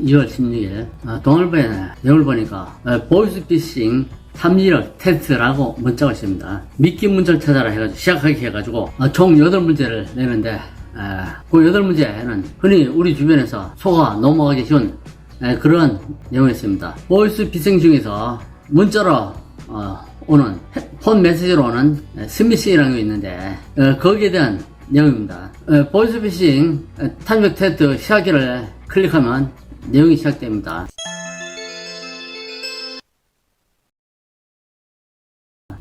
2월 16일 동아일보의 내용을 보니까 보이스피싱 탐지력 테스트라고 문자가 있습니다. 미끼 문자를 찾아라 해가지고 시작하게 해가지고 총 8문제를 내는데 그 8문제는 흔히 우리 주변에서 속아 넘어가기 쉬운 그런 내용이었습니다. 보이스피싱 중에서 문자로 오는 폰 메시지로 오는 스미싱이라는 게 있는데 거기에 대한 내용입니다. 보이스피싱 탐지력 테스트 시작기를 클릭하면 내용이 시작됩니다.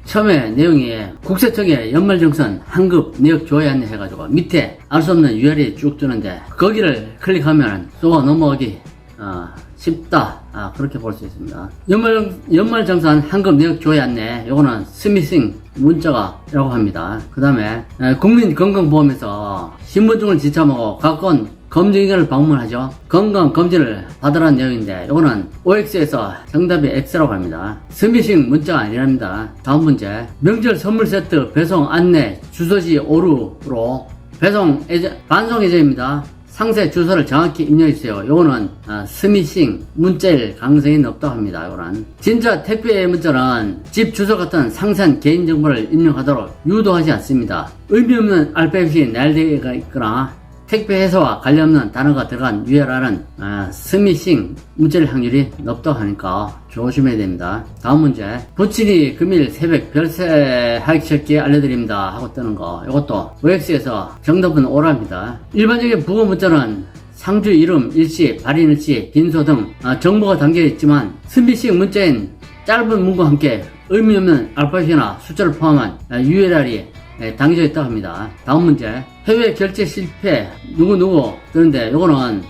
처음에 내용이 국세청의 연말정산 환급 내역 조회 안내 해가지고 밑에 알 수 없는 URL이 쭉 뜨는데 거기를 클릭하면 쏘아 넘어가기 쉽다 그렇게 볼 수 있습니다. 연말정산 환급 내역 조회 안내 요거는 스미싱 문자가라고 합니다. 그 다음에 국민건강보험에서 신분증을 지참하고 가까운 검증기관을 방문하죠. 건강검진을 받으라는 내용인데 이거는 OX에서 정답이 X라고 합니다. 스미싱 문자가 아니랍니다. 다음 문제 명절 선물 세트 배송 안내 주소지 오류로 반송 예정입니다. 상세 주소를 정확히 입력해주세요. 요거는 스미싱 문자일 가능성이 높다고 합니다. 요거는 진짜 택배 문자는 집 주소 같은 상세한 개인정보를 입력하도록 유도하지 않습니다. 의미 없는 알파벳이 날개가 있거나 택배 회사와 관련없는 단어가 들어간 URL은 스미싱 문자일 확률이 높다고 하니까 조심해야 됩니다. 다음 문제 부친이 금일 새벽 별세 하기셨기에 알려드립니다 하고 뜨는 거 이것도 OX에서 정답은 오랍니다. 일반적인 부고 문자는 상주 이름, 일시, 발인일시, 빈소 등 정보가 담겨 있지만 스미싱 문자인 짧은 문구와 함께 의미 없는 알파벳이나 숫자를 포함한 URL이 담겨져 있다고 합니다. 다음 문제 해외 결제 실패 누구누구 뜨는데 요거는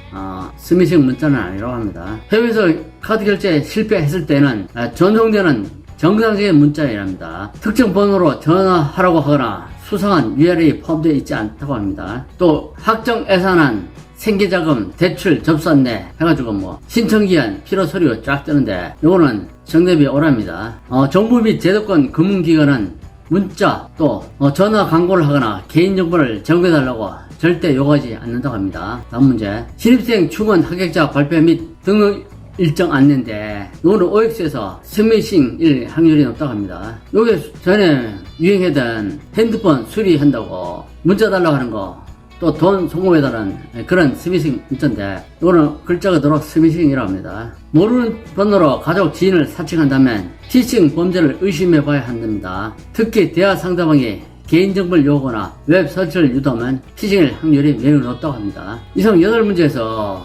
스미싱 문자는 아니라고 합니다. 해외에서 카드 결제 실패했을 때는 전송되는 정상적인 문자이랍니다. 특정 번호로 전화하라고 하거나 수상한 URL이 포함되어 있지 않다고 합니다. 또 확정 예산안 생계자금 대출 접수 안내 해가지고 신청기한 필요 서류 쫙 뜨는데 요거는 정답이 오랍니다. 정부 및 제도권 금융기관은 문자 또 전화 광고를 하거나 개인정보를 제공해달라고 절대 요구하지 않는다고 합니다. 다음 문제 신입생 충원 합격자 발표 및 등록 일정 안내인데 요거는 OX에서 스미싱일 확률이 높다고 합니다. 요게 전에 유행했던 핸드폰 수리한다고 문자 달라고 하는 거 또 돈 송금해달라는 그런 스미싱 문자인데 이거는 글자가 들어 스미싱이라고 합니다. 모르는 번호로 가족 지인을 사칭한다면 피싱 범죄를 의심해봐야 한답니다. 특히 대화 상대방이 개인정보를 요구하거나 웹 서치를 유도하면 피싱일 확률이 매우 높다고 합니다. 이상 8문제에서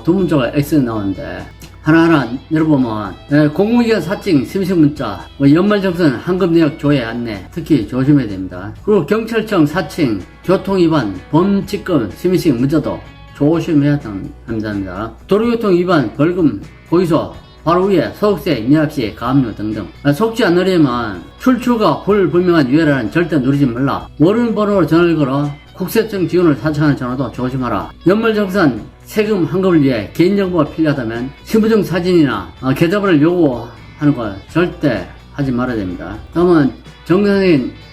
두 문자가 X 나오는데 하나하나 내려보면 공공기관 사칭 스미싱 문자 연말정산 환급 내역 조회 안내 특히 조심해야 됩니다. 그리고 경찰청 사칭 교통위반 범칙금 스미싱 문자도 조심해야 합니다. 도로교통 위반 벌금 고의소 바로 위에 소득세 인하시 가압류 등등 속지 않으려면 출처가 불분명한 URL은 절대 누르지 말라. 모르는 번호로 전화를 걸어 국세청 지원을 사칭하는 전화도 조심하라. 연말정산 세금 환급을 위해 개인정보가 필요하다면 신분증 사진이나 계좌번호를 요구하는 거 절대 하지 말아야 됩니다. 다음은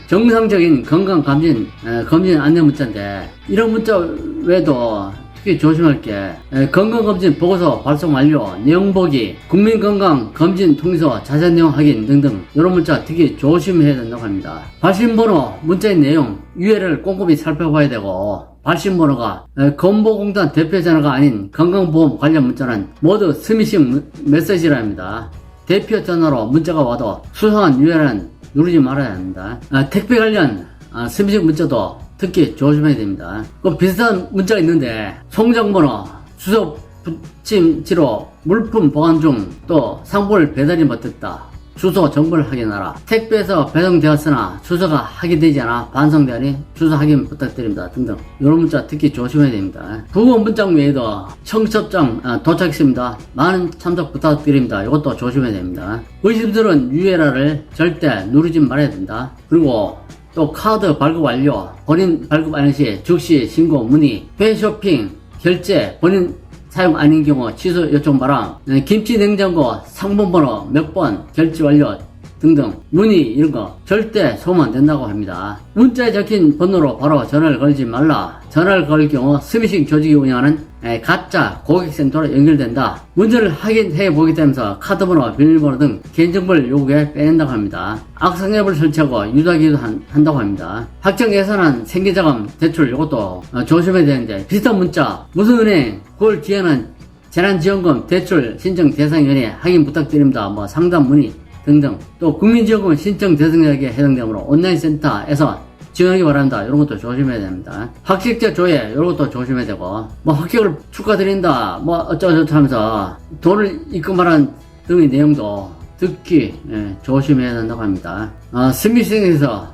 정상적인 건강검진 검진 안내 문자인데 이런 문자 외에도 특히 조심할 게 건강검진 보고서 발송 완료, 내용 보기, 국민건강검진 통지서 자세한 내용 확인 등등 이런 문자 특히 조심해야 된다고 합니다. 발신번호 문자의 내용 URL을 꼼꼼히 살펴봐야 되고 발신번호가 건보공단 대표전화가 아닌 건강보험 관련 문자는 모두 스미싱 메시지라 합니다. 대표 전화로 문자가 와도 수상한 URL은 누르지 말아야 합니다. 택배 관련 스미싱 문자도 특히 조심해야 됩니다. 비슷한 문자가 있는데 송장번호, 주소 붙임지로 물품 보관 중 또 상품을 배달이 못했다. 주소 정보를 확인하라. 택배에서 배송되었으나 주소가 확인되지 않아 반송되니 주소 확인 부탁드립니다. 등등 이런 문자 특히 조심해야 됩니다. 부고 문장 외에도 청첩장 도착했습니다. 많은 참석 부탁드립니다. 이것도 조심해야 됩니다. 의심스러운 URL을 절대 누르지 말아야 된다. 그리고 또 카드 발급 완료, 본인 발급 아닌 시 즉시 신고 문의, 회 쇼핑, 결제, 본인 사용 아닌 경우 취소 요청 바람, 김치 냉장고 상품번호 몇 번 결제 완료 등등 문의 이런 거 절대 소문 안 된다고 합니다. 문자에 적힌 번호로 바로 전화를 걸지 말라. 전화를 걸 경우 스미싱 조직이 운영하는 가짜 고객센터로 연결된다. 문제를 확인해 보기 때문에 카드번호, 비밀번호 등 개인정보를 요구해 빼낸다고 합니다. 악성 앱을 설치하고 유도하기도 한다고 합니다. 확정 예산안, 생계자금, 대출 이것도 조심해야 되는데 비슷한 문자 무슨 은행 9월 기한은 재난지원금 대출 신청 대상위원회 확인 부탁드립니다. 뭐 상담 문의 등등 또 국민지원금 신청 대상자에게 해당되므로 온라인 센터에서 지원하기 바랍니다. 이런 것도 조심해야 됩니다. 합격자 조회 이런 것도 조심해야 되고 뭐 합격을 축하드린다 뭐 어쩌고저쩌고 하면서 돈을 입금하라는 등의 내용도 듣기 조심해야 된다고 합니다. 스미싱에서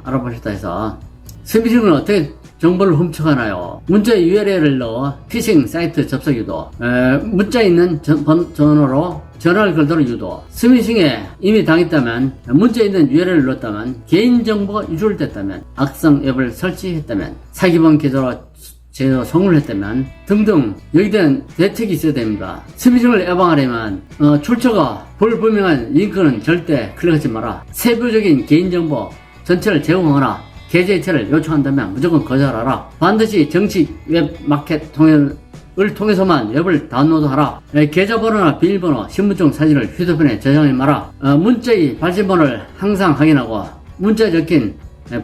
알아보셨다 해서 스미싱은 어떻게 정보를 훔쳐가나요? 문자에 URL을 넣어 피싱 사이트 접속 유도, 문자에 있는 전화로 전화를 걸도록 유도, 스미싱에 이미 당했다면, 문자에 있는 URL을 넣었다면, 개인정보가 유출됐다면, 악성 앱을 설치했다면, 사기범 계좌로 제도 성공을 했다면 등등 여기에 대한 대책이 있어야 됩니다. 스미싱을 예방하려면 출처가 불분명한 링크는 절대 클릭하지 마라. 세부적인 개인정보 전체를 제공하거나 계좌이체를 요청한다면 무조건 거절하라. 반드시 정식 웹 마켓 통해를 통해서만 웹을 다운로드하라. 계좌번호나 비밀번호, 신분증 사진을 휴대폰에 저장하지 마라. 문자의 발신번호를 항상 확인하고 문자에 적힌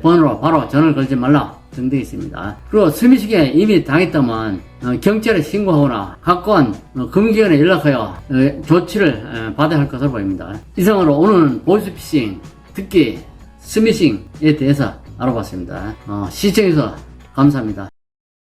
번호로 바로 전화를 걸지 말라 등등이 있습니다. 그리고 스미싱에 이미 당했다면 경찰에 신고하거나 가까운 금융기관에 연락하여 조치를 받아야 할 것으로 보입니다. 이상으로 오늘은 보이스피싱, 특히 스미싱에 대해서 알아봤습니다. 시청해주셔서 감사합니다.